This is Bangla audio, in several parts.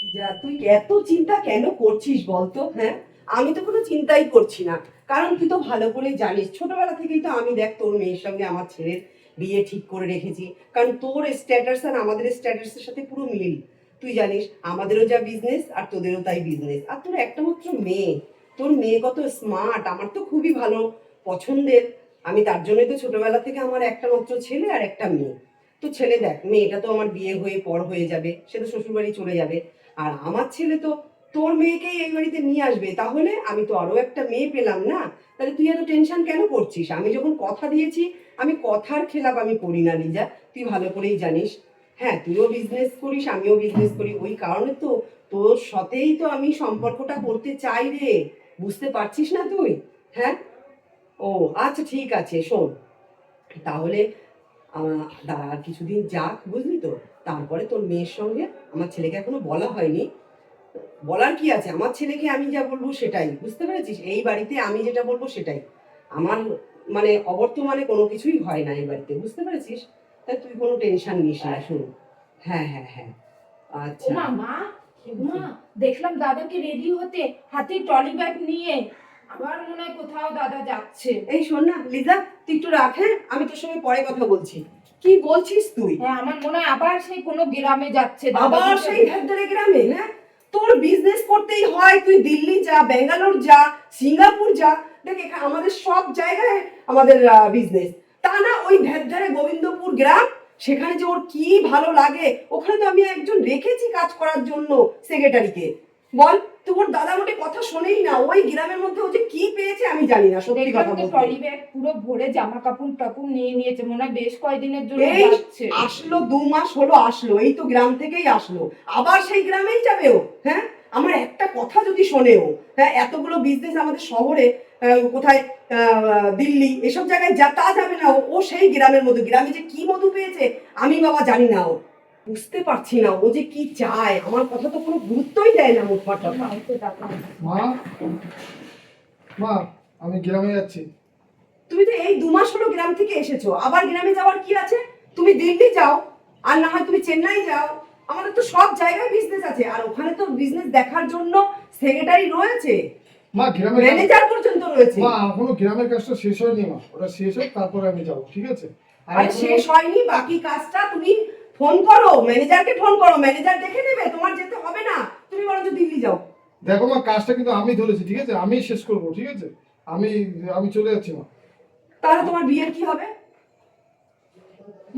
যা তুই এত চিন্তা কেন করছিস বলতো? হ্যাঁ, আমি তো কোনো চিন্তাই করছি না। কারণ তুই তো ভালো করে জানিস, ছোটবেলা থেকেই তো আমি দেখ তোর মেয়ের সঙ্গে আমার ছেলের বিয়ে ঠিক করে রেখেছি। কারণ তোর স্ট্যাটাস আর আমাদের স্ট্যাটাসের সাথে পুরো মিল। তুই জানিস আমাদেরও যা বিজনেস আর তোদেরও তাই বিজনেস। আর তোর একটা মাত্র মেয়ে, তোর মেয়ে কত স্মার্ট, আমার তো খুবই ভালো পছন্দের। আমি তার জন্যই তো ছোটবেলা থেকে আমার একটা মাত্র ছেলে আর একটা মেয়ে। তো ছেলে দেখ, মেয়েটা তো আমার বিয়ে হয়ে পর হয়ে যাবে, সে তো শ্বশুরবাড়ি চলে যাবে। আর আমার ছেলে তো তোর মেয়েকেই এই বাড়িতে নিয়ে আসবে, তাহলে আমি তো আরো একটা মেয়ে পেলাম না। তাহলে তুই এত টেনশন কেন করছিস? আমি যখন কথা দিয়েছি, আমি কথার খেলাপ আমি করি না লিজা, তুই ভালো করেই জানিস। হ্যাঁ, তুইও বিজনেস করিস, আমিও বিজনেস করি, ওই কারণে তো তোর সাথেই তো আমি সম্পর্কটা করতে চাই রে। বুঝতে পারছিস না তুই? হ্যাঁ। ও আচ্ছা, ঠিক আছে, শোন তাহলে আর কিছুদিন যাক, বুঝলি তো। তারপরে তোর মেয়ের সঙ্গে আমার ছেলেকে এখনো বলা হয়নি। বলার কি আছে, আমার ছেলেকে আমি যা বলবো সেটাই, বুঝতে পেরেছিস? এই বাড়িতে আমি যেটা বলবো সেটাই। আমার মানে অবর্তমানে কোনো কিছুই হয় না এই বাড়িতে, বুঝতে পেরেছিস? তাই তুই কোনো টেনশন নিস না, শুন। হ্যাঁ হ্যাঁ হ্যাঁ। আচ্ছা। ওমা মা, ওমা, দেখলাম দাদাকে রেডি হতে, হাতে ট্রলি ব্যাগ নিয়ে। আবার মনে হয় কোথাও দাদা যাচ্ছে। এই শোন না লিজা, তুই একটু রাখ, হ্যাঁ? আমি তোর সঙ্গে পরে কথা বলছি। কি বলছিস তুই? হ্যাঁ, আমার মনে হয় আবার সেই কোনো গ্রামে যাচ্ছে আবার দাদা। সেই ধ্যানধারে গ্রামে? হ্যাঁ, তোর বিজনেস করতেই হয়, তুই দিল্লি যা, ব্যাঙ্গালোর যা, সিঙ্গাপুর যা। দেখ, এখানে আমাদের সব জায়গায় আমাদের বিজনেস। তা না ওই ধ্যানধারে গোবিন্দপুর গ্রাম, সেখানে যে ওর কি ভালো লাগে। ওখানে তো আমি একজন রেখেছি কাজ করার জন্য, সেক্রেটারিকে। বল, তোর দাদা মোটে কথা শোনেই না। ওই গ্রামের মধ্যে ও যে কি পেয়েছে আমি জানি না, সত্যি দেখলাম কথা তো বলতে। ট্রলি ব্যাগ পুরো ভরে জামা কাপড় টাপুর নিয়ে নিয়েছে, মনে হয় বেশ কয়েকদিনের জন্য এই যাচ্ছে। আসলো, 2 মাস হলো আসলো, এই তো গ্রাম থেকেই আসলো, আবার সেই গ্রামেই যাবে ও। হ্যাঁ, আমার একটা কথা যদি শোনে ও, হ্যাঁ, এতগুলো বিজনেস আমাদের শহরে, কোথায় দিল্লি এসব জায়গায় যা, তা যাবে না ও। ও সেই গ্রামের মধু, গ্রামে যে কি মধু পেয়েছে আমি বাবা জানি না। ও বুঝতে পারছি না ও যে কি চায়, আমার কথা তো কোনো গুরুত্বই দেয় না মোট কথা। মা, মা, আমি গ্রামে যাচ্ছি। তুমি তো এই 2 মাস হলো গ্রাম থেকে এসেছো, আবার গ্রামে যাওয়ার কি আছে? তুমি দিল্লি যাও, আর না হয় তুমি চেন্নাই যাও। আমাদের তো সব জায়গায় বিজনেস আছে, আর ওখানে তো বিজনেস দেখার জন্য সেক্রেটারি রয়েছে, মা, গ্রামের ম্যানেজার পর্যন্ত রয়েছে। মা, এখনো গ্রামের কাজটা শেষ হয়নি মা, ওটা শেষ হোক তারপরে আমি যাবো, ঠিক আছে? আর আরে এখনো শেষ হয়নি, বাকি কাজটা তুমি ফোন করো, ম্যানেজারকে ফোন করো, ম্যানেজার দেখে নেবে, তোমার যেতে হবে না। তুমি বরঞ্চ দিল্লি যাও। দেখো মা, কাজটা কিন্তু আমি ধরেছি, ঠিক আছে? আমি শেষ করবো, ঠিক আছে? আমি আমি চলে যাচ্ছি মা। তাহলে তোমার বিয়ের কি হবে?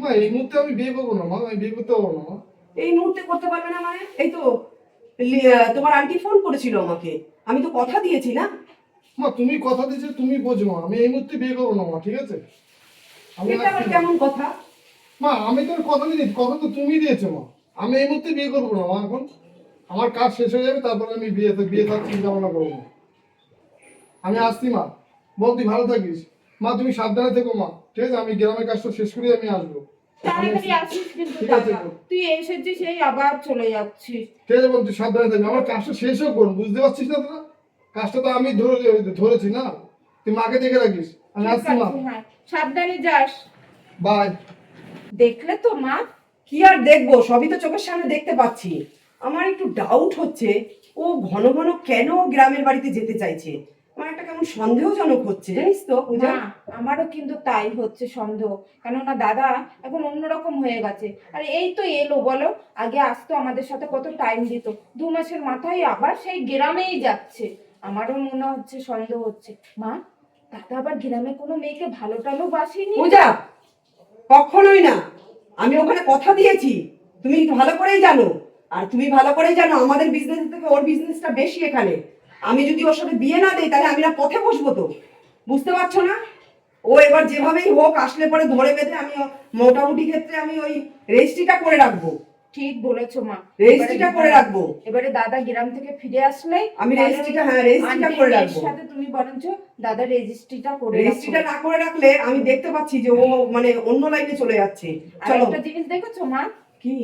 মা, এই মুহূর্তে আমি বিয়ে করবো না মা, আমি বিয়ে করতে পারবো না মা। এই মুহূর্তে করতে পারবে না মানে? এই তো তোমার আন্টি ফোন করেছিল আমাকে, আমি তো কথা দিয়েছি না। মা, তুমি কথা দিয়েছো, তুমি বোঝো মা, আমি এই মুহূর্তে বিয়ে করবো না মা, ঠিক আছে? আমি এটা আবার আসছি মা। কেমন কথা? মা, আমি তোর কথা দিয়েছি, কথা তো তুমি দিয়েছো মা। আমি এই মুহূর্তে বিয়ে করবো না মা, এখন আমার কাজ শেষ হয়ে যাবে, তারপরে আমি বিয়ে থাকার চিন্তা ভাবনা করবো মা। আমি আসছি মা। বল, তুই ভালো থাকিস। মা, তুমি সাবধানে থেকো মা, ঠিক আছে? আমি গ্রামের কাজটা শেষ করে আমি আসবো। আমি তাড়াতাড়ি আসছি। আসিস কিন্তু ঠিক আছে দাদা, বোন। তুই এসেছিস সেই আবার চলে যাচ্ছিস। ঠিক আছে বোন, তুই সাবধানে থাকবি, আমার কাজটা শেষ হোক বোন, বুঝতে পারছিস না তোরা? কাজটা তো আমি ধরেছি না। তুই মাকে দেখে রাখিস। আমি ঠিক আসছি মা। আছে, হ্যাঁ, সাবধানে যাস। বাই। দেখলে তো মা। কি আর দেখবো, সবই তো চোখের সামনে দেখতে পাচ্ছি। আমার একটু ডাউট হচ্ছে, ও ঘন ঘন কেন গ্রামের বাড়িতে যেতে চাইছে। আমার একটা কেমন সন্দেহজনক হচ্ছে, জানিস তো পূজা। মা, আমারও কিন্তু তাই হচ্ছে সন্দেহ। কেননা দাদা এখন অন্যরকম হয়ে গেছে। আর এই তো এলো বলো, আগে আসতো আমাদের সাথে কত টাইম দিত, 2 মাসের মাথায় আবার সেই গ্রামেই যাচ্ছে। আমারও মনে হচ্ছে, সন্দেহ হচ্ছে। মা, দাদা আবার গ্রামে কোনো মেয়েকে ভালো টালো বাসেনি? পূজা, কখনোই না। আমি ওখানে কথা দিয়েছি, তুমি ভালো করেই জানো। আর তুমি ভালো করেই জানো আমাদের বিজনেস থেকে ওর বিজনেসটা বেশি এখানে। আমি যদি ওর সাথে বিয়ে না দিই, তাহলে আমি না পথে বসবো তো। বুঝতে পারছো না? ও এবার যেভাবেই হোক আসলে পরে ধরে বেঁধে আমি মোটামুটি ক্ষেত্রে আমি ওই রেজিস্ট্রিটা করে রাখবো। ঠিক বলেছো মা। রেজিস্ট্রিটা করে রাখবো। এবারে দাদা গ্রাম থেকে ফিরে আসলে আমি তাহলে রেজিস্ট্রিটা, হ্যাঁ, রেজিস্ট্রিটা আন্টির করে মেয়ের রাখবো। সাথে তুমি বরঞ্চ দাদা রেজিস্ট্রিটা করে রেজিস্ট্রিটা রাখো। না করে রাখলে আমি দেখতে পাচ্ছি যে ও মানে অন্য লাইনে চলে যাচ্ছে। আর চলো। একটা জিনিস দেখেছো মা, কি?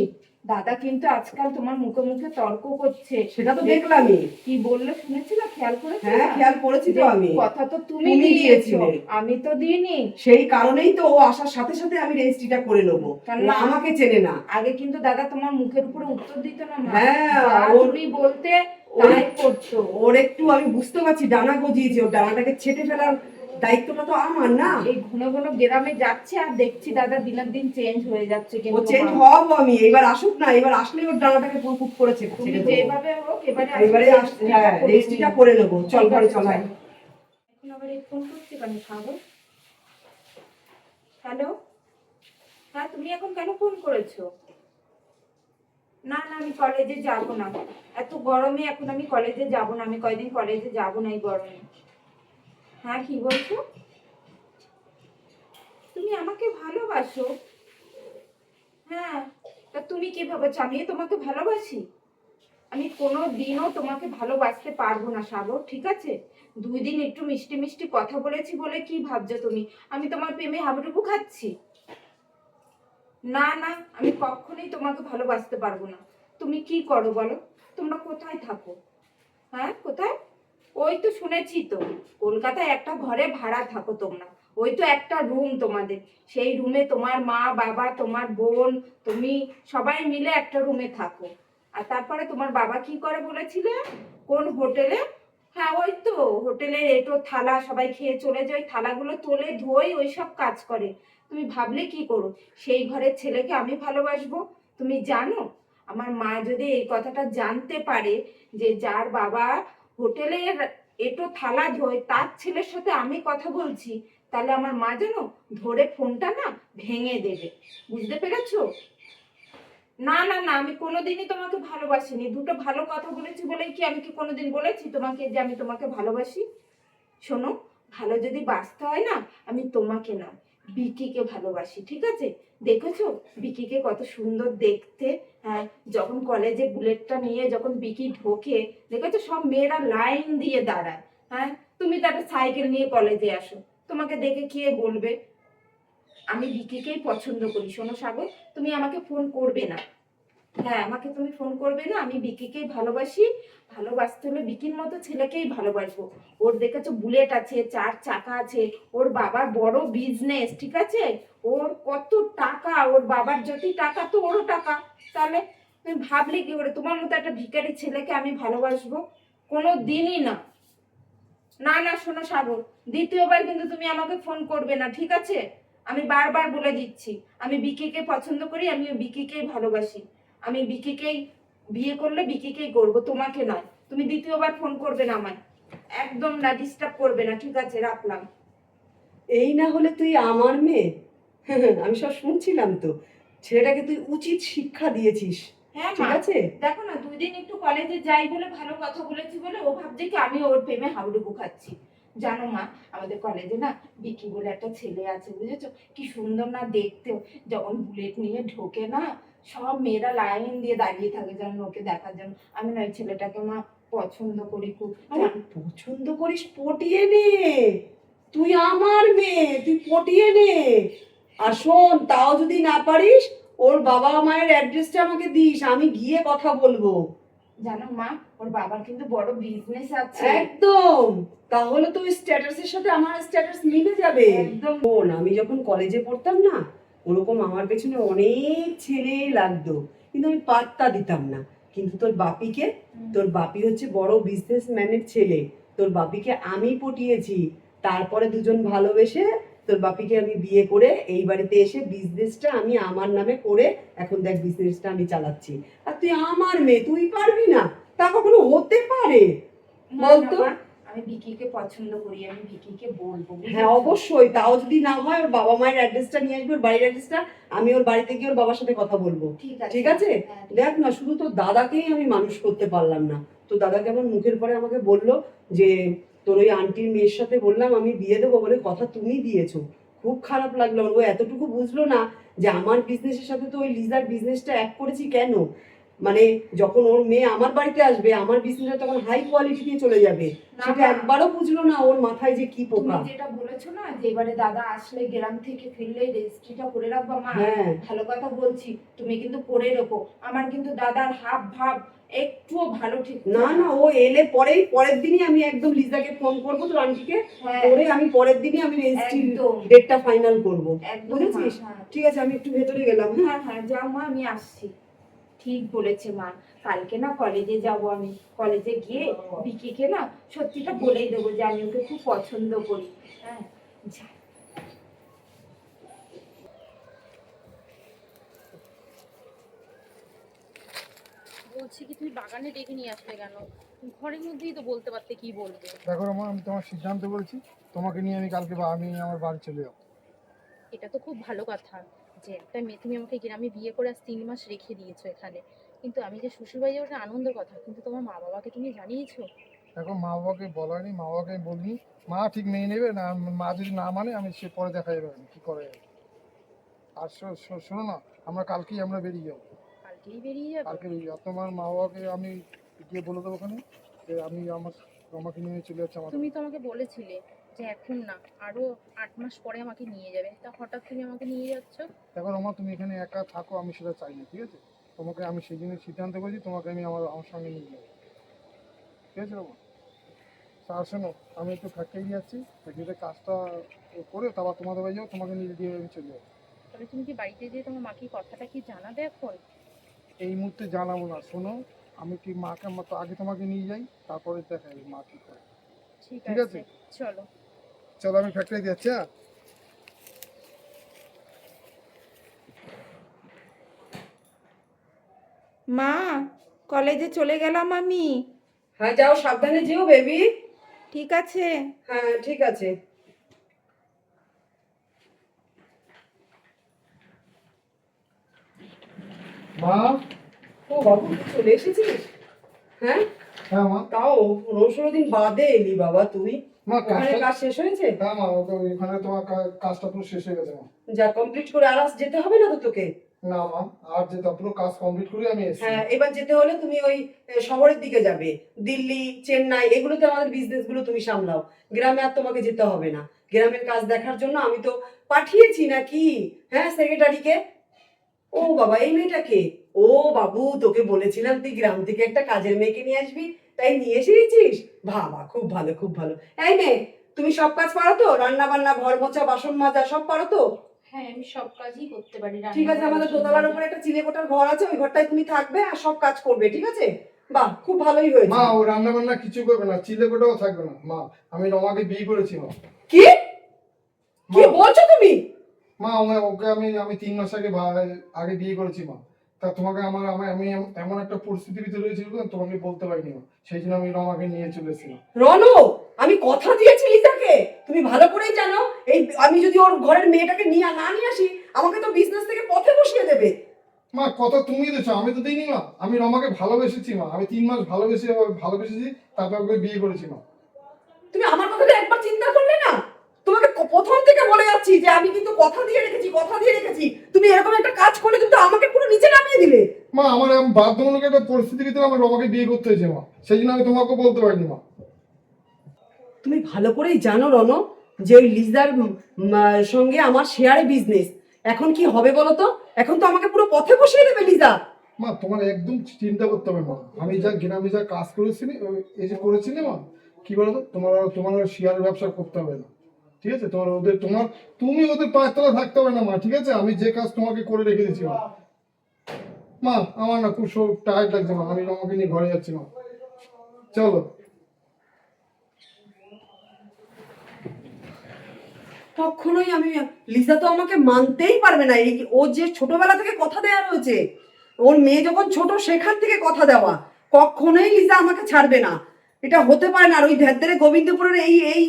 দাদা কিন্তু আজকাল তোমার মুখে মুখে তর্ক করছে। সেটা তো দেখলামই। কি বললো শুনেছিল? খেয়াল করেছো? হ্যাঁ, খেয়াল করেছি তো আমি। কথা তো তুমি তুমি দিয়েছো, দিয়েছিলে। আমি তো দিইনি। সেই কারণেই তো ও আসার সাথে সাথে আমি রেজিস্ট্রিটা করে নেবো, কেন ও আমাকে চেনে না। আগে কিন্তু দাদা তোমার মুখের উপরে উত্তর দিত না মা। হ্যাঁ, যা ওর- তুমি বলতে ওর- তাই করতো। ওর একটু আমি বুঝতে পারছি ডানা গজিয়েছে, ওর ডানাটাকে ছেটে ফেলার দায়িত্বটা তো আমার না। এই ঘন ঘন গ্রামে যাচ্ছে আর দেখছি দাদা দিনের দিন চেঞ্জ হয়ে যাচ্ছে। ও কিন্তু চেঞ্জ মা, হবো আমি, এবার আসুক না, এবার আসলে ওর ডানাটাকে পুরো করে ছেটে তুমি দেবো। যেভাবে হোক এবারে এবারে হ্যাঁ, রেজিস্ট্রিটা করে নেবো। চল ঘরে চলাই। এখন আবার এই ফোন করতে কেন সাগর? হ্যালো, হ্যাঁ তুমি এখন কেন ফোন করেছো? না না, আমি কলেজে যাব না, এত গরমে এখন আমি কলেজে যাব না, আমি কয়দিন কলেজে যাব না এই গরমে। হ্যাঁ কি বলছো? তুমি আমাকে ভালোবাসো? হ্যাঁ, তা তুমি কি ভেবেছো আমি তোমাকে ভালোবাসি? আমি কোনো দিনও তোমাকে ভালোবাসতে পারবো না সাগর, ঠিক আছে? 2 দিন একটু মিষ্টি মিষ্টি কথা বলেছি বলে কি ভাবছো তুমি আমি তোমার প্রেমে হাবুডুবু খাচ্ছি? না না, আমি কখনোই তোমাকে ভালোবাসতে পারবো না। তুমি কি করো বলো? তোমরা কোথায় থাকো? হ্যাঁ কোথায়? ওই তো শুনেছি তো, কলকাতায় একটা ঘরে ভাড়া থাকো তোমরা। ওই তো একটা রুম তোমাদের, সেই রুমে তোমার মা বাবা তোমার বোন তুমি সবাই মিলে একটা রুমে থাকো। আর তারপরে তোমার বাবা কি করে বলেছিলে? কোন হোটেলে? হ্যাঁ ওই তো হোটেলের এটো থালা সবাই খেয়ে চলে যায়, ওই থালাগুলো তোলে ধোয় ওই সব কাজ করে। তুমি ভাবলে কি করো সেই ঘরের ছেলেকে আমি ভালোবাসবো? তুমি জানো আমার মা যদি এই কথাটা জানতে পারে যে যার বাবা হোটেলের এটো থালা ধোয় তার ছেলের সাথে আমি কথা বলছি, তাহলে আমার মা যেন ধরে ফোনটা না ভেঙে দেবে। বুঝতে পেরেছো? না না না, আমি কোনোদিনই তোমাকে ভালোবাসিনি। দুটো ভালো কথা বলেছি বলেই কি আমি কি কোনোদিন বলেছি তোমাকে যে আমি তোমাকে ভালোবাসি? শোনো, ভালো যদি বাঁচতে হয় না, আমি তোমাকে না বিকিকে ভালোবাসি, ঠিক আছে? দেখেছো বিকিকে কত সুন্দর দেখতে? হ্যাঁ, যখন কলেজে বুলেটটা নিয়ে যখন বিকি ঢোকে দেখেছো সব মেয়েরা লাইন দিয়ে দাঁড়ায়। হ্যাঁ, তুমি তো একটা সাইকেল নিয়ে কলেজে আসো, তোমাকে দেখে কে বলবে? আমি বিকিকেই পছন্দ করি। শোনো সাগর, তুমি আমাকে ফোন করবে না। হ্যাঁ, আমাকে তুমি ফোন করবে না, আমি বিকিকেই ভালোবাসি। ভালোবাসতে হলে বিকির মতো ছেলেকেই ভালোবাসবো। ওর দেখেছো বুলেট আছে, 4 চাকা আছে, ওর বাবার বড় বিজনেস, ঠিক আছে? ওর কত টাকা, ওর বাবার যত টাকা তো ওরও টাকা। তাহলে তুমি ভাবলে কি করে তোমার মতো একটা ভিখারি ছেলেকে আমি ভালোবাসবো? কোনো দিনই না। না না শোনো সাগর, দ্বিতীয়বার কিন্তু তুমি আমাকে ফোন করবে না, ঠিক আছে? আমি বারবার বলে দিচ্ছি, আমি বিকিকে পছন্দ করি, আমি বিকিকেই ভালোবাসি। আমি বিকিকেই বিয়ে করলে বিকিকেই করব, তোমাকে নয়। তুমি দ্বিতীয়বার ফোন করবে না আমায়, একদম না, ডিস্টার্ব করবে না, ঠিক আছে? রাখলাম। এই না হলে তুই আমার মেয়ে? আমি সব শুনছিলাম তো। ছেলেটাকে তুই উচিত শিক্ষা দিয়েছিস, হ্যাঁ ঠিক মা, আছে? দেখো না 2 দিন একটু কলেজে যাই বলে ভালো কথা বলেছি বলে ও ভাবছে কি আমি ওর প্রেমে হাবুডুবু খাচ্ছি। জানো মা, আমাদের কলেজে না বিকি বলে একটা ছেলে আছে, বুঝেছো? কি সুন্দর না দেখতে, যখন বুলেট নিয়ে ঢোকে না সব মেয়েরা লাইন দিয়ে দাঁড়িয়ে থাকে যেন ওকে দেখার জন্য। আমি না ওই ছেলেটাকে মা পছন্দ করি খুব। আরে পছন্দ করিস, পটিয়ে নে। তুই আমার মেয়ে, তুই পটিয়ে নে। আর শোন, তাও যদি না পারিস, ওর বাবা মায়ের অ্যাড্রেসটা আমাকে দিস, আমি গিয়ে কথা বলবো। জানো মা, ওর বাবার কিন্তু বড় বিজনেস আছে। একদম। তাহলে তো স্ট্যাটাসের সাথে আমার স্ট্যাটাস মিলে যাবে। একদম। শোন, আমি যখন কলেজে পড়তাম না, ওরকম আমার পেছনে অনেক ছেলে লাগতো, কিন্তু আমি পাত্তা দিতাম না। কিন্তু তোর বাপিকে, তোর বাপি হচ্ছে বড় বিজনেসম্যানের ছেলে, তোর বাপিকে আমি পটিয়েছি। তারপরে দুজন ভালোবেসে তোর বাপিকে আমি বিয়ে করে এই বাড়িতে এসে বিজনেসটা আমি আমার নামে করে এখন দেখ বিজনেসটা আমি চালাচ্ছি। আর তুই আমার মেয়ে, তুই পারবি না? তা কখনো হতে পারে না, বলতো? না, মা, আমি বিকিকে পছন্দ করি, আমি বিকিকে বলবো, হ্যাঁ বুঝেছো? অবশ্যই, তাও যদি না হয় ওর বাবা মায়ের অ্যাড্রেসটা নিয়ে আসবে, ওর বাড়ির অ্যাড্রেসটা। আমি ওর বাড়িতে গিয়ে ওর বাবার সাথে কথা বলবো, ঠিক আছে। ঠিক আছে? হ্যাঁ, দেখ না, শুধু তোর দাদাকেই আমি মানুষ করতে পারলাম না। তো দাদা কেমন মুখের পরে আমাকে বললো যে তোর ওই আন্টির মেয়ের সাথে বললাম আমি বিয়ে দেবো বলে কথা তুমি দিয়েছো। খুব খারাপ লাগলো। ও এতটুকু বুঝলো না যে আমার বিজনেসের সাথে তো ওই লিজার বিজনেসটা এক করেছি কেন। মানে যখন ওর মেয়ে আমার বাড়িতে আসবে, আমার বিজনেসটা তখন হাই কোয়ালিটি দিয়ে চলে যাবে, না, সেটা না। একবারও বুঝলো না ওর মাথায় যে কি তুমি পোকা। যেটা বলেছো না যে এবারে দাদা আসলে গ্রাম থেকে ফিরলে রেজিস্ট্রিটা করে রাখবা, মা হ্যাঁ। ভালো কথা বলছি, তুমি কিন্তু করে রেখো। আমার কিন্তু দাদার হাব ভাব একটুও ভালো ঠিক না না, ও এলে পরের দিনই আমি একদম লিজাকে ফোন করবো, তোর আন্টিকে হ্যাঁ, করে আমি পরের দিনই আমি রেজিস্ট্রির একদম। ডেটটা ফাইনাল করবো। একদম, বুঝেছিস? হ্যাঁ। ঠিক আছে, আমি একটু ভেতরে গেলাম। হ্যাঁ। হ্যাঁ হ্যাঁ, যাও মা, আমি আসছি। ঠিক বলেছে মা, কালকে না কলেজে যাব, আমি কলেজে গিয়ে বিকিকে না সত্যিটা বলেই দেবো যে আমি ওকে খুব পছন্দ করি। হ্যাঁ, যা। বলছি কি, তুমি বাগানে ডেকে নিয়ে আসলে কেন? ঘরের মধ্যেই তো বলতে পারতে কি বলবে। দেখো রমা, আমি তোমার সিদ্ধান্ত বলছি, তোমাকে নিয়ে আমি কালকে আমি আমার বাড়ি চলে যাবো। এটা তো খুব ভালো কথা যে একটা মেয়ে, তুমি আমাকে গ্রামে বিয়ে করে আজ 3 মাস রেখে দিয়েছো এখানে, কিন্তু আমি যে শ্বশুরবাড়ি যাবো এটা আনন্দের কথা, কিন্তু তোমার মা বাবাকে তুমি জানিয়েছো? দেখো, মা বাবাকে বলানি, মা বাবাকে বলিনি। মা ঠিক মেনে নেবে না, মা যদি না মানে আমি সে পরে দেখা যাবে কি করে যাবে। আর শোনো না, আমরা বেরিয়ে যাবো। কালকেই বেরিয়ে যাবে? কালকে বেরিয়ে যাবো। তোমার মা বাবাকে আমি গিয়ে বলে দেবো ওখানে যে আমি আমাকে নিয়ে চলে যাচ্ছি আমার। তুমি তো আমাকে বলেছিলে যে এখন না, আরো 8 মাস পরে আমাকে নিয়ে যাবে, তা হঠাৎ তুমি আমাকে নিয়ে যাচ্ছ? দেখো রমা, তুমি এখানে একা থাকো, আমি সেটা চাই না, ঠিক আছে? তোমাকে আমি সেই জন্য সিদ্ধান্ত করেছি, তোমাকে আমি আমার সঙ্গে নিয়ে যাবো, ঠিক আছে রমা? আর শোনো, আমি একটু ফ্যাক্টরি যাচ্ছি, ফ্যাক্টরিতে কাজটা করে তারপর তোমাদের বাড়ি যাবো, তোমাকে নিয়ে দিয়ে আমি চলে যাবো। তবে তুমি কি বাড়িতে যেয়ে তোমার মাকে কথাটা কি জানাবে এখন? এই মুহূর্তে জানাবো না, শোনো, আমি কি মাকে মতো আগে তোমাকে নিয়ে যাই, তারপরে দেখা যাবে মা কি করে। ঠিক ঠিক আছে, আছে। চলো। চলো, আমি ফ্যাক্টরি যাচ্ছি। হ্যাঁ। মা, কলেজে চলে গেলাম আমি। হ্যাঁ, যাও, সাবধানে যেও বেবি। ঠিক আছে। হ্যাঁ, ঠিক আছে। মা। ও বাবু, তুই চলে এসেছিস? হ্যাঁ, হ্যাঁ মা। তাও 15-16 দিন বাদে এলি বাবা তুই। মা, ওখানে কাজ শেষ হয়েছে? হ্যাঁ মা, ওখানে তোমার কাজটা পুরো শেষ হয়ে গেছে মা। যা, কমপ্লিট করে আর আজ যেতে হবে না তো তোকে? না মা, আর যেটা পুরো কাজ কমপ্লিট করে আমি এসেছি। হ্যাঁ, এবার যেতে হলে তুমি ওই শহরের দিকে যাবে, দিল্লি, চেন্নাই, এগুলোতে আমাদের বিজনেস গুলো তুমি সামলাও। গ্রামে আর তোমাকে যেতে হবে না। গ্রামের কাজ দেখার জন্য আমি তো পাঠিয়েছি নাকি, হ্যাঁ, সেক্রেটারিকে। ও বাবা, এই মেয়েটাকে। ও বাবু, তোকে বলেছিলাম তুই গ্রাম থেকে একটা কাজের মেয়েকে নিয়ে আসবি, তাই নিয়ে এসেছিস। বাবা, খুব ভালো, খুব ভালো। এই মেয়ে, তুমি সব কাজ পারো তো? রান্না বান্না, ঘর মোছা, বাসন মাজা সব পারো তো? হ্যাঁ, আমি সব কাজই করতে পারি। ঠিক আছে, আমাদের দোতলার উপরে একটা চিলেকোঠার ঘর আছে, ওই ঘরটায় তুমি থাকবে আর সব কাজ করবে, ঠিক আছে? বাহ, খুব ভালোই হয়েছে। মা, ও রান্না বান্না কিছু করবে না, চিলে কোটাও থাকবে না মা। আমি রমাকে বিয়ে করেছি মা। কি কি বলছো তুমি? মা, ওকে আমি 3 মাস আগে বিয়ে করেছি মা। তা তোমাকে আমি এমন একটা পরিস্থিতির ভিতরে রয়েছিল, তোমাকে বলতে পারিনি মা, সেই জন্য আমি রমাকে নিয়ে চলে এসেছিলাম। রনো, আমি কথা দিয়েছি লিজাকে, তুমি ভালো করেই জানো, এই আমি যদি ওর ঘরের মেয়েটাকে না নিয়ে আসি, আমাকে তো বিজনেস থেকে পথে বসিয়ে দেবে। মা, কথা তুমি দিয়েছো, আমি তো দিইনি মা। আমি রমাকে ভালোবেসেছি মা, আমি 3 মাস ভালোবেসেছি, তারপর ওকে বিয়ে করেছি মা। তুমি আমার কথাটা একবার চিন্তা করলে না? তোমাকে প্রথম থেকে বলে যাচ্ছি যে আমি কিন্তু কথা দিয়ে রেখেছি, কথা দিয়ে রেখেছি। তুমি এরকম একটা কাজ করলে কিন্তু আমাকে পুরো নিচে নামিয়ে দিলে। মা, আমার বাধ্যমূলক একটা পরিস্থিতির ভিতরে আমার রমাকে বিয়ে করতে হয়েছে মা, সেই জন্য আমি তোমাকে বলতে পারিনি মা। তুমি ভালো করেই জানো রনো, যে ওই লিজার সঙ্গে আমার শেয়ারে বিজনেস। এখন কি হবে বলো তো? এখন তো আমাকে পুরো পথে বসিয়ে দেবে লিজা। মা, তোমার একদম চিন্তা করতে হবে মা। আমি যা গ্রামে যা কাজ করেছিলি, এই যে করেছিলি মা, কি বলতো, তোমার শেয়ার ব্যবসা করতে হবে না, ঠিক আছে? তুমি ওদের পায়ের তলা থাকতে হবে না মা, ঠিক আছে? আমি যে কাজ তোমাকে করে রেখে দিচ্ছি মা। মা, আমার না খুব টায়ার্ড লাগছে মা, আমি রমাকে নিয়ে ঘরে যাচ্ছি মা। চলো। কখনোই আমি, লিজা তো আমাকে মানতেই পারবে না। এই ও যে ছোটবেলা থেকে কথা দেওয়া রয়েছে, ওর মেয়ে যখন ছোট সেখান থেকে কথা দেওয়া, কখনোই লিজা আমাকে ছাড়বে না। এটা হতে পারে না। আর ওই ধ্যাত্তেরে গোবিন্দপুরের এই এই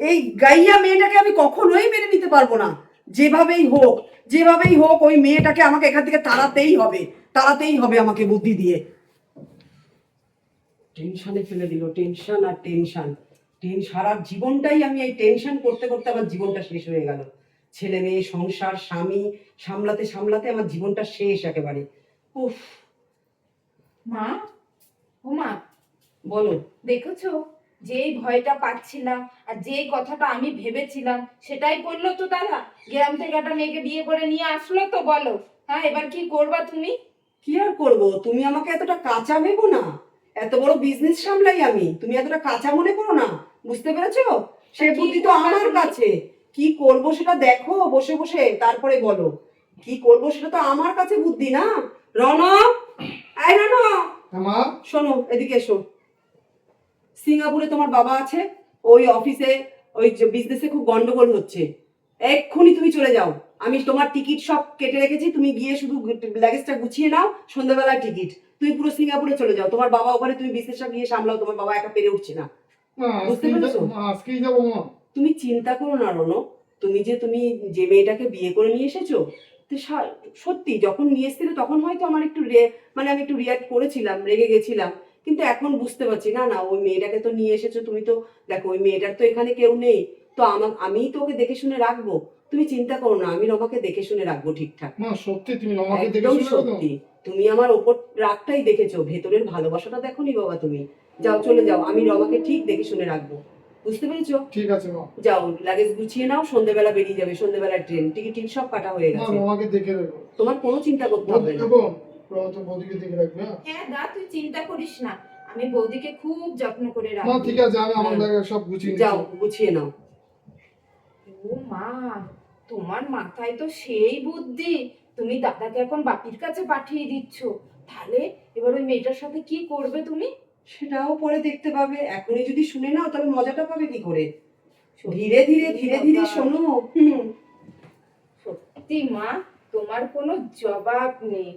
এই গাইয়া মেয়েটাকে আমি কখনোই মেনে নিতে পারবো না। যেভাবেই হোক, যেভাবেই হোক, ওই মেয়েটাকে আমাকে এখান থেকে তাড়াতেই হবে, তাড়াতেই হবে আমাকে বুদ্ধি দিয়ে। টেনশনে ফেলে দিল, টেনশন আর টেনশন। সারা জীবনটাই আমি এই টেনশন করতে করতে আমার জীবনটা শেষ হয়ে গেল। ছেলে মেয়ে, সংসার, স্বামী সামলাতে সামলাতে আমার জীবনটা শেষ একেবারে। উফ। মা, ও মা, বলো। দেখেছো যেই ভয়টা পাচ্ছিলাম আর যেই কথাটা আমি ভেবেছিলাম সেটাই করলো তো দাদা। গ্রাম থেকে একটা মেয়েকে বিয়ে করে নিয়ে আসলো তো, বলো হ্যাঁ এবার কি করবা তুমি? কি আর করবো, তুমি আমাকে এতটা কাঁচা ভেবো না। এত বড় বিজনেস সামলাই আমি, তুমি এতটা কাঁচা মনে করো না। বুঝতে পেরেছো? সে কি বুদ্ধি তো করবা আমার তুমি? কাছে। কি করব সেটা দেখো বসে বসে, তারপরে বলো। কি করব সেটা তো আমার কাছে বুদ্ধি না। রনক, এই রনক, হ্যাঁ মা। শোনো এদিকে এসো। সিঙ্গাপুরে তোমার বাবা আছে, ওই অফিসে ওই বিজনেসে খুব গন্ডগোল হচ্ছে। এক্ষুনি তুমি চলে যাও। আমি তোমার টিকিট সব কেটে রেখেছি, তুমি গিয়ে শুধু লাগেজটা গুছিয়ে নাও, সন্ধ্যাবেলায় টিকিট। তুমি পুরো সিঙ্গাপুরে চলে যাও, তোমার বাবা ওখানে, তুমি বিজনেসটা গিয়ে সামলাও, তোমার বাবা একা পেরে উঠছে না। মা বুঝতে আজকেই পেরেছো? মা আজকেই যাবো মা। তুমি চিন্তা করো না রনো। তুমি যে মেয়েটাকে বিয়ে করে নিয়ে এসেছো, তো সত্যি যখন নিয়ে এসেছিলে তখন হয়তো আমার একটু মানে আমি একটু রিয়াক্ট করেছিলাম, রেগে গেছিলাম। কিন্তু এখন বুঝতে পারছি না না, ওই মেয়েটাকে তো নিয়ে এসেছো তুমি, তো দেখো ওই মেয়েটার তো এখানে কেউ নেই। তো আমিই তো ওকে দেখে শুনে রাখবো। তুমি চিন্তা করো না, আমি রমাকে দেখে শুনে রাখবো ঠিকঠাক। মা সত্যি তুমি রমাকে দেখে একদম শুনে রাখো তো? সত্যি। তুমি আমার ওপর রাগটাই দেখেছো, ভেতরের ভালোবাসাটা দেখোনি বাবা তুমি। যাও চলে যাও, আমি রমাকে ঠিক দেখে শুনে রাখবো। বুঝতে পেরেছো? ঠিক আছে মা। যাও লাগেজ গুছিয়ে নাও, সন্ধ্যেবেলা বেরিয়ে যাবে, সন্ধ্যেবেলার ট্রেন, টিকিট সব কাটা হয়ে মা গেছে। রমাকে দেখে রাখো। তোমার কোনো চিন্তা করতে হবে না। বোন, রমা তো বৌদিকে দেখে রাখবে। হ্যাঁ হ্যাঁ দা, তুই চিন্তা করিস না, আমি বৌদিকে খুব যত্ন করে মা রাখবো। ঠিক আছে, আমি আমার হ্যাঁ। জায়গায় সব গুছিয়ে যাও নিচ্ছি। গুছিয়ে নাও। ও মা, তোমার মাথায় তো সেই বুদ্ধি, তুমি দাদাকে এখন বাপির কাছে পাঠিয়ে দিচ্ছ। তাহলে এবার ওই মেয়েটার সাথে কি করবে তুমি? সেটাও পরে দেখতে পাবে, এখনই যদি শুনে নাও তাহলে মজাটা পাবে কি করে। সত্যি ধীরে ধীরে ধীরে ধীরে বাবা, শোনো। সত্যি মা, তোমার কোনো জবাব নেই।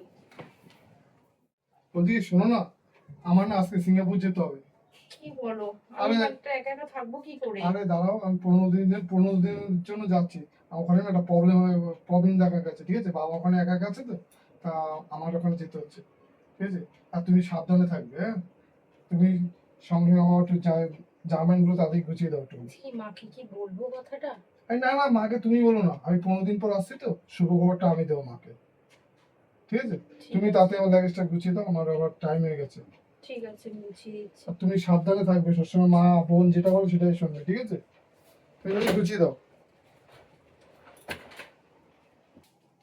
বৌদি শোনো না, আমার না আজকে সিঙ্গাপুর যেতে হবে। কি বলো? আরে আমি একটা একা একা থাকবো কি করে? আরে দাঁড়াও, আমি 15 দিনের জন্য যাচ্ছি। ওখানে না একটা প্রবলেম দেখা গেছে, ঠিক আছে? বাবা ওখানে একা একা আছে তো, তা আমার ওখানে যেতে হচ্ছে, ঠিক আছে? আর তুমি সাবধানে থাকবে, হ্যাঁ? তুমি সঙ্গে আমার একটু জার্মানগুলো তাদের গুছিয়ে দাও একটু। কি মাকে কি বলবো কথাটা? এই না না, মাকে তুমি বলো না, আমি 15 দিন পর আসছি তো, শুভ খবরটা আমি দেবো মাকে, ঠিক আছে? তুমি তাতে আমার লাগেজটা গুছিয়ে দাও, আমার আবার টাইম হয়ে গেছে। ঠিক আছে, বুঝিয়ে দিচ্ছি। আর তুমি সাবধানে থাকবে সবসময়, মা বোন যেটা বলো সেটাই শুনবে, ঠিক আছে? তুমি গুছিয়ে দাও।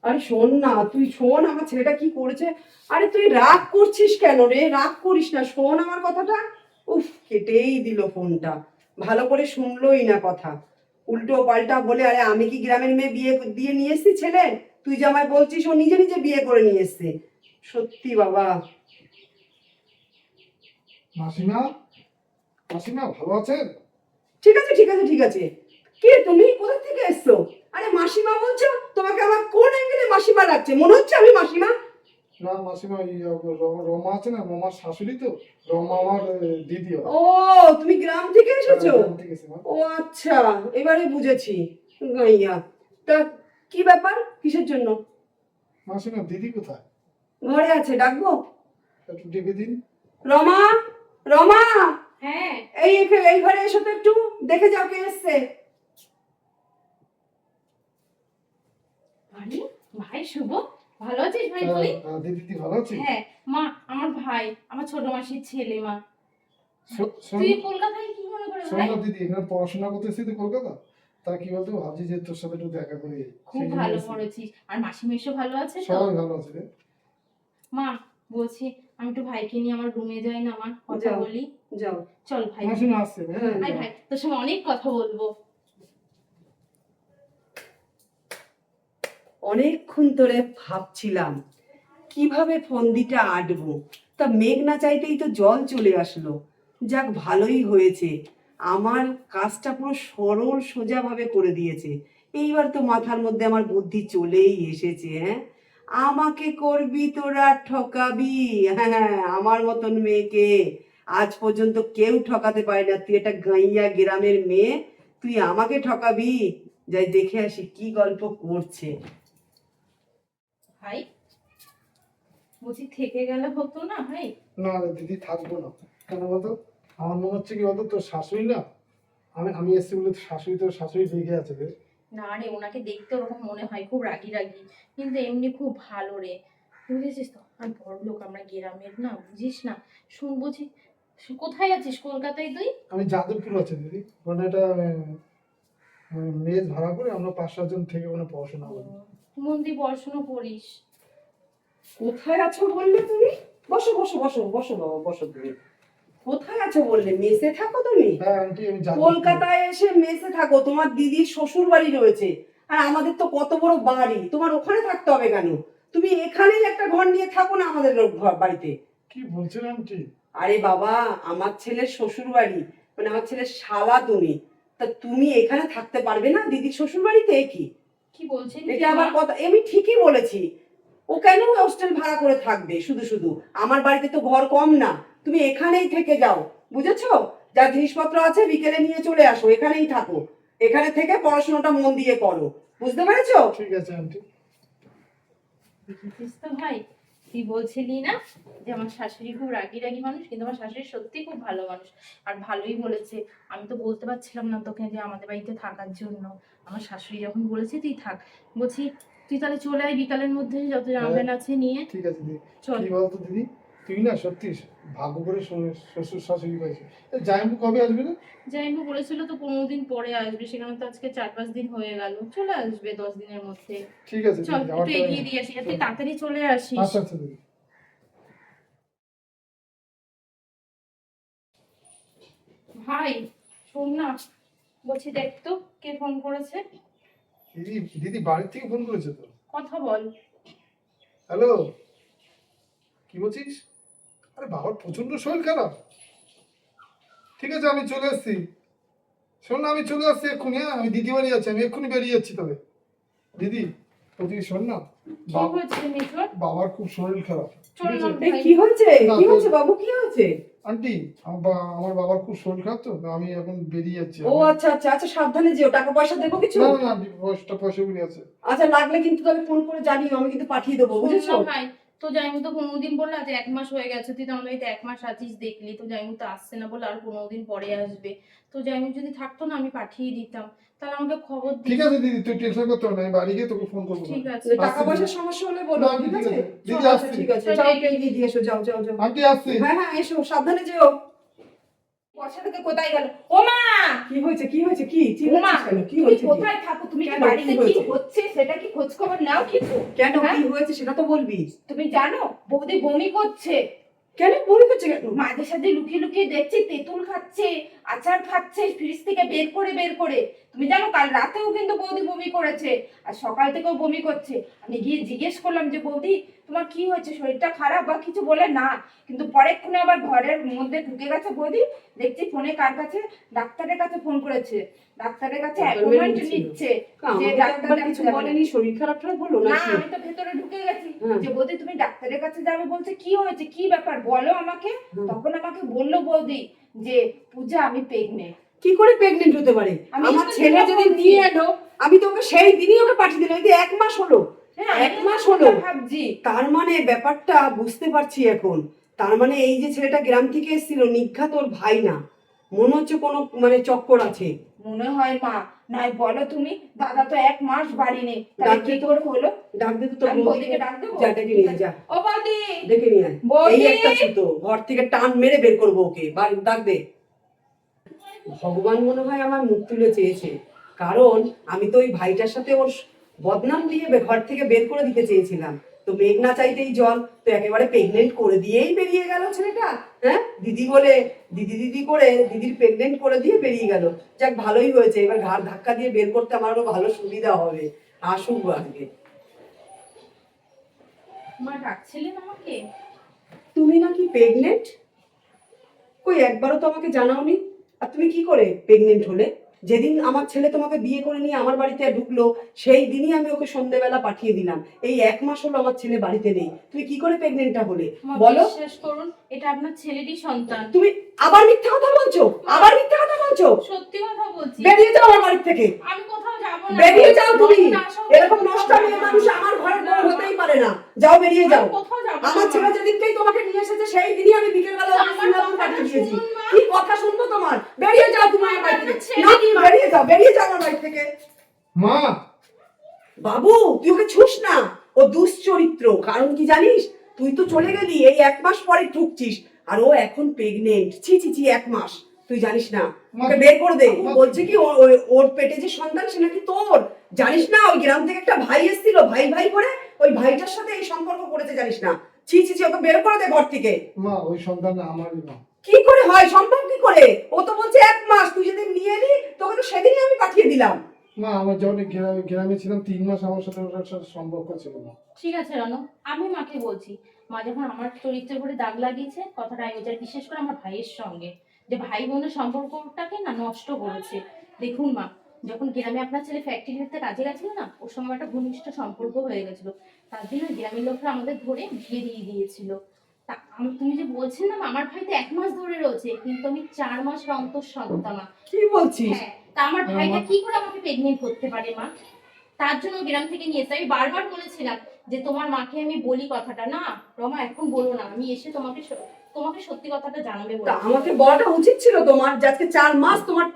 আরে শোন না, তুই শোন আমার ছেলেটা কি করেছে। আরে তুই রাগ করছিস কেন রে? রাগ করিস না, শোন আমার কথাটা। উফ, কেটেই দিল ফোনটা। ভালো করে শুনলোই না কথা, উল্টো পাল্টা বলে। আরে আমি কি গ্রামের মেয়ে বিয়ে দিয়ে নিয়ে এসেছি ছেলে? তুই যে আমায় বলছিস ও নিজে নিজে বিয়ে করে নিয়ে এসছে। সত্যি বাবা। মাসিমা, মাসিমা ভালো আছেন? ঠিক আছে ঠিক আছে ঠিক আছে। কে তুমি, কোথা থেকে এসছো? আরে মাসিমা বলছো? তোমাকে আমার কোন অ্যাঙ্গেলে মাসিমা লাগছে? মনে হচ্ছে আমি মাসিমা? না মাসিমা, রমা আছে না, রমার শাশুড়ি তো। রমা আমার দিদি হয়। ও, তুমি গ্রাম থেকে এসেছো? গ্রাম থেকে এসেছি, মা। ও আচ্ছা, এবারে বুঝেছি। গাইয়া, তা কি ব্যাপার, কিসের জন্য? মাসিমা দিদি কোথায়? ঘরে আছে, ডাকবো? একটু ডেকে দিন। রমা, রমা, হ্যাঁ। এই ঘরে এসো তো, একটু দেখে যাও কে এসছে। আরে ভাই শুভ, ভালো আছিস ভাই তুই? দিদি ভালো আছি। হ্যাঁ মা, আমার ভাই, আমার ছোট মাসির ছেলে মা। শোন তুই কলকাতায় কি মনে করে শোন ভাই? না দিদি, এখানে পড়াশোনা করতে এসেছি তো কলকাতা। তা কি বলতো, ভাবছি যে তোর সাথে একটু দেখা করি। খুব সেই জন্য ভালো এসেছি। করেছিস। আর মাসিমেশো ভালো আছে তো? সবাই ভালো আছে রে। মা বলছি, আমি একটু ভাইকে নিয়ে আমার রুমে যাই না মা, কথা যাও। বলি। যাও। চল ভাই। মাসিমা আসছে, হ্যাঁ? আয় ভাই, তোর সঙ্গে অনেক কথা বলবো। অনেকক্ষণ ধরে ভাবছিলাম কিভাবে ফন্দিটা আটবো, তা মেঘ না চাইতেই তো জল চলে আসলো। যাক ভালোই হয়েছে, আমার কাজটা পুরো সরল সোজাভাবে করে দিয়েছে। এইবার তো মাথার মধ্যে আমার বুদ্ধি চলেই এসেছে। হ্যাঁ, আমাকে করবি তোরা, ঠকাবি। হ্যাঁ, আমার মতন মেয়েকে আজ পর্যন্ত কেউ ঠকাতে পারে না। তুই একটা গাইয়া গ্রামের মেয়ে, তুই আমাকে ঠকাবি? যাই দেখে আসি কি গল্প করছে। ভাই বলছি, থেকে গেলে হতো না ভাই? না রে দিদি, থাকবো না। কেন বলতো, আমার মনে হচ্ছে কি বলতো, তোর শাশুড়ি না, আমি এসছি বলে তোর শাশুড়ি রেগে আছে রে। না রে, ওনাকে দেখতে ওরকম মনে হয়, খুব রাগি রাগি, কিন্তু এমনি খুব ভালো রে। বুঝেছিস তো, আর বড় লোক আমরা গ্রামের না, বুঝিস না। শুন বলছি, কোথায় আছিস কলকাতায় তুই? আমি যাদবপুর আছি দিদি, মানে এটা মেস ভাড়া করে আমরা 5-7 জন থেকে ওখানে পড়াশোনা করি। মন দিয়ে পড়াশোনা করিস। কোথায় আছো বললে তুমি? বসো বসো বসো বসো বাবা, বসো তুমি। কোথায় আছো বললে? মেসে থাকো তুমি? হ্যাঁ আন্টি, আমি যাদবপুর। কলকাতায় এসে মেসে থাকো? তোমার দিদির শ্বশুর বাড়ি রয়েছে, আর আমাদের তো কত বড় বাড়ি, তোমার ওখানে থাকতে হবে কেন? তুমি এখানেই একটা ঘর নিয়ে থাকো না আমাদের বাড়িতে। কি বলছেন আন্টি? আরে বাবা, আমার ছেলের শ্বশুর বাড়ি, মানে আমার ছেলের শালা তুমি, তা তুমি এখানে থাকতে পারবে না দিদির শ্বশুর বাড়িতে? কি কি বলছেন? এটা আমার কথা? আমি ঠিকই বলেছি। ও কেন হোস্টেল ভাড়া করে থাকবে শুধু শুধু? আমার বাড়িতে তো ঘর কম না, তুমি এখানেই থেকে যাও, বুঝেছো? যা জিনিসপত্র আছে বিকেলে নিয়ে চলে আসো, এখানেই থাকো, এখানে থেকে পড়াশোনাটা মন দিয়ে করো, বুঝতে পেরেছো? ঠিক আছে আন্টি। দেখেছিস তো ভাই, তুই বলছিলি না যে আমার শাশুড়ি খুব রাগী রাগী মানুষ, কিন্তু আমার শাশুড়ি সত্যি খুব ভালো মানুষ, আর ভালোই বলেছে। আমি তো বলতে পারছিলাম না তোকে যে আমাদের বাড়িতে থাকার জন্য। আমার শাশুড়ি যখন বলেছে তুই থাক, বলছি তুই তাহলে চলে আয় বিকালের মধ্যে, যত জামবেন আছে নিয়ে। ঠিক আছে দিদি। চল। কি বলতো দিদি, তুই না সত্যি ভাগ্য করে শ্বশুর শাশুড়ি পাইছে। জামাইবু কবে আসবে না? জাইমু বলেছিল তো 15 দিন পরে আসবে, সেখানে তো আজকে 4-5 দিন হয়ে গেল, চলে আসবে 10 দিনের মধ্যে। ঠিক আছে চল দিদি, একটু এগিয়ে দিয়ে আসি, আর তুই তাড়াতাড়ি চলে আসিস। আচ্ছা আচ্ছা দিদি। ভাই শোন না, বলছি দেখ তো কে ফোন করেছে। দিদি দিদি বাড়ির থেকে ফোন করেছে তো। কথা বল। হ্যালো, কি বলছিস? আরে বাবার প্রচন্ড শরীর খারাপ। ঠিক আছে আমি চলে এসেছি। শোন না, আমি চলে আসছি এক্ষুনি। হ্যাঁ আমি দিদি বাড়ি আছি, আমি এক্ষুনি বেরিয়ে যাচ্ছি। তবে দিদি বলছি শোন না, কি হয়েছে মিঠুন? বাবার খুব শরীর খারাপ। চল ঠিক না আছে? এই কি হয়েছে? কি হয়েছে বাবু, কি হয়েছে? আন্টি, আমার বাবার খুব শরীর খারাপ, তো আমি এখন বেরিয়ে যাচ্ছি। ও আচ্ছা আচ্ছা আচ্ছা, সাবধানে যেও। টাকা পয়সা দেবো কিছু? না না না আন্টি, পয়সাগুলি আছে। আচ্ছা, লাগলে কিন্তু তাহলে ফোন করে জানিও, আমি কিন্তু পাঠিয়ে দেবো, বুঝেছো? শোন না ভাই, তো জাইমু তো 15 দিন বললে, আজ 1 মাস হয়ে গেছে, তুই তো আমাদের বাড়িতে 1 মাস আছিস, দেখলি তো জাইমু তো আসছে না বলে আর 15 দিন পরে আসবে। তো জাইমু যদি থাকতো না আমি পাঠিয়ে দিতাম, তাহলে আমাকে খবর ঠিক দিস। আছে দিদি, তুই টেনশন করতে হবে না, আমি বাড়ি গিয়ে তোকে ফোন করবো। ঠিক আছে। টাকা পয়সার সমস্যা হলে বলো, না, ঠিক ঠিক আছে? আছে। দিদি, চল, আচ্ছা, আসছি। ঠিক আছে, চল, যাও, এগিয়ে এগিয়ে দিয়ে এসো, যাও যাও যাও। আন্টি আসছি। হ্যাঁ হ্যাঁ, এসো, সাবধানে যেও। পয়সা থেকে কোথায় গেল? ও মা, কি হয়েছে, কি হয়েছে, কি ও মা, চিল্লাচ্ছিস কেন? কি তুমি হয়েছে? কি? কোথায় থাকো? তুমি কি কেন? বাড়িতে কি কি হয়েছে? হচ্ছে সেটা কি খোঁজ খবর নাও কিছু? কেন, হ্যাঁ? কি হয়েছে সেটা তো বলবি। তুমি জানো বৌদি বমি করছে, কেন বমি করছে কেন? মাঝে সাঝে লুকিয়ে লুকিয়ে দেখছি তেঁতুল খাচ্ছে, আচার খাচ্ছে ফ্রিজ থেকে বের করে বের করে। তুমি জানো কাল রাতেও কিন্তু বৌদি বমি করেছে, আর সকাল থেকেও বমি করছে। আমি গিয়ে জিজ্ঞেস করলাম যে বৌদি তোমার কি হয়েছে, শরীরটা খারাপ বা কিছু? বলে না, কিন্তু পরেক্ষণে আবার ঘরের মধ্যে ঢুকে গেছে বৌদি। দেখছি ফোনে কার কাছে, ডাক্তারের কাছে ফোন করেছে, ডাক্তারের কাছে অ্যাপয়েন্টমেন্ট নিচ্ছে যে আমাকে ডাক্তার একবার কিছু দেখাতে বলেনি, শরীর খারাপ খারাপ বলো না, নাকি? আমি তো ভেতরে ঢুকে গেছি হুম। যে বৌদি তুমি ডাক্তারের কাছে যাবে বলছে, কি হয়েছে, কি ব্যাপার বলো আমাকে। হুম। তখন আমাকে বললো বৌদি যে পূজা আমি প্রেগনেন্ট। কি করে প্রেগনেন্ট হতে পারে? আমি আমার তো ছেলে সেটা যেদিন বলছি। নিয়ে এলো, আমি তো ওকে সেই দিনই ওকে পাঠিয়ে দিলাম। এই যে 1 মাস হলো, হ্যাঁ, 1 মাস হলো। ভাবছি তার মানে ব্যাপারটা বুঝতে পারছি এখন। তার মানে এই যে ছেলেটা গ্রাম থেকে এসেছিল, নিঘাত ওর ভাই না, মনে হচ্ছে কোনো মানে চক্কর আছে। মনে হয় মা, নাই বলো তুমি, দাদা তো 1 মাস বাড়ি নেই, তাহলে ডাক কি দে তো। করে হলো? ডাক দে তো তোর আমি বৌদিকে। বৌদিকে ডাক দেবো? যা, ডেকে নিয়ে আয়, যা, ও বৌদি, ডেকে নিয়ে আয়। বৌদি! এই একটা ছুতো, ঘর থেকে টান মেরে বের করবো ওকে। ডাক দে। ভগবান মনে হয় আমার মুখ তুলে চেয়েছে, কারণ আমি তো ওই ভাইটার সাথে ওর বদনাম দিয়ে ঘর থেকে বের করে দিতে চেয়েছিলাম। তো মেঘ না চাইতেই জল, তো একেবারে প্রেগনেন্ট করে দিয়েই বেরিয়ে গেল ছেলেটা। হ্যাঁ, দিদি বলে দিদি দিদি করে দিদির প্রেগনেন্ট করে দিয়ে বেরিয়ে গেল। যাক, ভালোই হয়েছে, এবার ঘাড় ধাক্কা দিয়ে বের করতে আমার আরো ভালো সুবিধা হবে। আসুক আজকে। মা ডাকছিলেন আমাকে? তুমি নাকি প্রেগনেন্ট? কই, একবারও তো আমাকে জানাওনি। আর তুমি কি করে প্রেগনেন্ট হলে? যেদিন আমার ছেলে তোমাকে বিয়ে করে নিয়ে আমার বাড়িতে ঢুকলো, সেই দিনই আমি ওকে সন্ধ্যেবেলা পাঠিয়ে দিলাম। এই 1 মাস হলো আমার ছেলে বাড়িতে নেই, তুমি কি করে প্রেগনেন্টটা হলে মা বলো? বিশ্বাস করুন, এটা আপনার ছেলেরই সন্তান। তুমি আবার মিথ্যা কথা বলছো, আবার মিথ্যা কথা বলছো। সত্যি কথা বলছি। বেরিয়ে যাও আমার বাড়ি থেকে, আমি কোথাও যাবো না। বেরিয়ে যাও তুমি। যখন আসো, এরকম নষ্ট মেয়ে মানুষ আমার ঘরের বউ হতেই পারে না। যাও, বেরিয়ে যাও। আমি কোথাও যাবো না। আমার ছেলে যেদিনকেই তোমাকে নিয়ে এসেছে, সেই দিনই আমি বিকেলবেলা ওকে আমার সিঙ্গাপুর কথাটা পাঠিয়ে দিয়েছি। শুনুন মা। কি কথা শুনবো তোমার? বেরিয়ে যাও তুমি আমার বাড়ি থেকে। ছেড়ে না, দিন। বেরিয়ে যাও, বেরিয়ে যাও আমার বাড়ি থেকে। মা, বাবু, তুই ওকে ছুস না, ও দুশ্চরিত্র। কারণ কি জানিস, তুই তো চলে গেলি, এই 1 মাস পরে ঠুকছিস, আর ও এখন প্রেগনেন্ট। ছি ছি ছি, 1 মাস, তুই জানিস না? ওকে বের করে দে। ও বলছে কি ওর পেটে যে সন্তান সে নাকি তোর। জানিস না, ওই গ্রাম থেকে একটা ভাই এসেছিল, ভাই ভাই করে, ওই ভাইটার সাথে এই সম্পর্ক করেছে, জানিস না? ছি ছি ছি, ওকে বের করে দে ঘর থেকে। মা ওই সন্তানটা আমারই মা। কি করে হয় সম্ভব, কি করে? ও তো বলছে 1 মাস, তুই যেদিন নিয়ে এলি তোকে তো সেদিনই আমি পাঠিয়ে দিলাম। মা আমার যখন গ্রামে ছিলাম 3 মাস আমার সাথে ওটার সাথে সম্পর্ক ছিল না। ঠিক আছে রানু, আমি মাকে বলছি, মা যখন আমার চরিত্রের উপরে দাগ লাগিয়েছে, কথাটা আমি চাই, বিশেষ করে আমার ভাইয়ের সঙ্গে, যে ভাই বোনের সম্পর্কটাকে না নষ্ট করেছে। দেখুন মা, যখন গ্রামে আপনার ছেলে ফ্যাক্টরিতে কাজে গেছিল না, ওর সঙ্গে একটা ঘনিষ্ঠ সম্পর্ক হয়ে গেছিল, তার জন্য গ্রামের লোকরা আমাদের ধরে বিয়ে দিয়ে দিয়েছিল। তা তুমি যে বলছেন না, আমার ভাই তো 1 মাস ধরে রয়েছে, কিন্তু আমি 4 মাসের অন্তঃসত্ত্বা মা। কি বলছিস? হ্যাঁ, তা আমার ভাইটা কি করে আমাকে প্রেগনেন্ট করতে পারে মা? তার জন্য গ্রাম থেকে নিয়ে এসে আমি বারবার বলেছিলাম যে তোমার মাকে আমি বলি কথাটা। না রমা, এখন বলো না, আমি এসে তোমাকে তোমাকে সত্যি কথাটা জানাবে তা বলে। আমাকে বলাটা উচিত ছিল তোমার, যে আজকে 4 মাস তোমার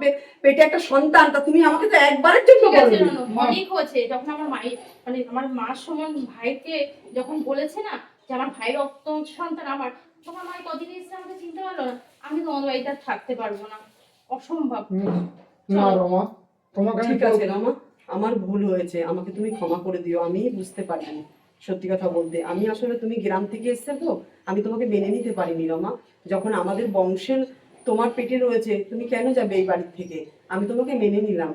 পেটে একটা সন্তান, তা তুমি আমাকে তো একবারের জন্য ঠিক আছে বলনি। রানু, অনেক হয়েছে। যখন আমার মায়ের মানে আমার মার সমান ভাইকে যখন বলেছে না যে আমার ভাইয়ের রক্ত সন্তান আমার, তোমার মায়ের কদিন এসে আমাকে চিনতে পারলো না। আমি তোমাদের বাড়িতে আর থাকতে পারবো না, অসম্ভব। না রমা, তোমাকে আমি ঠিক আছে রমা, আমার ভুল হয়েছে, আমাকে তুমি ক্ষমা করে দিও। আমি বুঝতে পারিনি, সত্যি কথা বলতে। আমি আসলে, তুমি গ্রাম থেকে এসেছো তো, আমি তোমাকে মেনে নিতে পারিনি রমা। যখন আমাদের বংশের তোমার পেটে রয়েছে, তুমি কেন যাবে এই বাড়ির থেকে? আমি তোমাকে মেনে নিলাম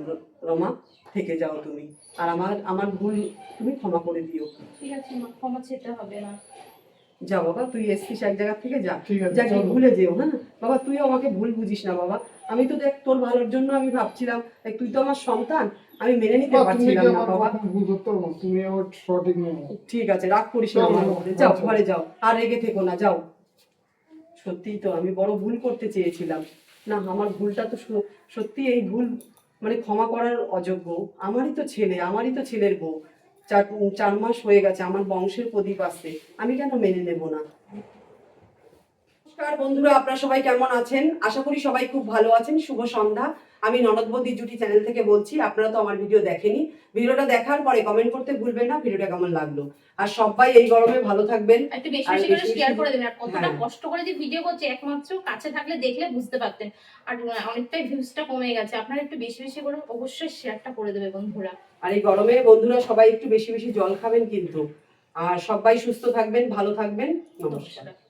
রমা, থেকে যাও তুমি। আর আমার ভুল তুমি ক্ষমা করে দিও। ঠিক আছে মা, ক্ষমা চেতে হবে না। যা বাবা, তুই এসছিস এক জায়গা থেকে, যা ঠিক আছে, যা, চলো। ভুলে যেও। হ্যাঁ বাবা, তুইও আমাকে ভুল বুঝিস না বাবা। আমি তো দেখ তোর ভালোর জন্য আমি ভাবছিলাম, দেখ তুই তো আমার সন্তান, আমি মেনে নিতে তুমি পারছিলাম কি না আমার বাবা। কখন ভুল করতে পারো? তুমি আমার সঠিক নয়। ঠিক আছে, রাগ করিস না আমার উপরে। যাও ঘরে যাও, আর রেগে থেকো না, যাও। সত্যিই তো আমি বড় ভুল করতে চেয়েছিলাম। না, আমার ভুলটা তো সত্যি, এই ভুল মানে ক্ষমা করার অযোগ্য। আমারই তো ছেলে, আমারই তো ছেলের বউ। 4 মাস হয়ে গেছে, আমার বংশের প্রদীপ আসছে, আমি কেন মেনে নেব না? নমস্কার বন্ধুরা, আপনারা সবাই কেমন আছেন? আশা করি সবাই খুব ভালো আছেন। শুভ সন্ধ্যা। আমি ননদ বৌদি জুটি চ্যানেল থেকে বলছি। আপনারা তো আমার ভিডিও দেখেনি, ভিডিওটা দেখার পরে কমেন্ট করতে ভুলবেন না ভিডিওটা কেমন লাগলো। আর সবাই এই গরমে ভালো থাকবেন। একটু বেশি আর বেশি করে বেশি শেয়ার বেশি- করে দেবেন। আর কতটা হ্যাঁ। কষ্ট করে যে ভিডিও করছে, একমাত্র কাছে থাকলে দেখলে বুঝতে পারতেন। আর অনেকটাই ভিউজটা কমে গেছে। আপনারা একটু বেশি বেশি করে অবশ্যই শেয়ারটা করে দেবে বন্ধুরা। আর এই গরমে বন্ধুরা সবাই একটু বেশি বেশি জল খাবেন কিন্তু। আর সবাই সুস্থ থাকবেন, ভালো থাকবেন। নমস্কার। নমস্কার।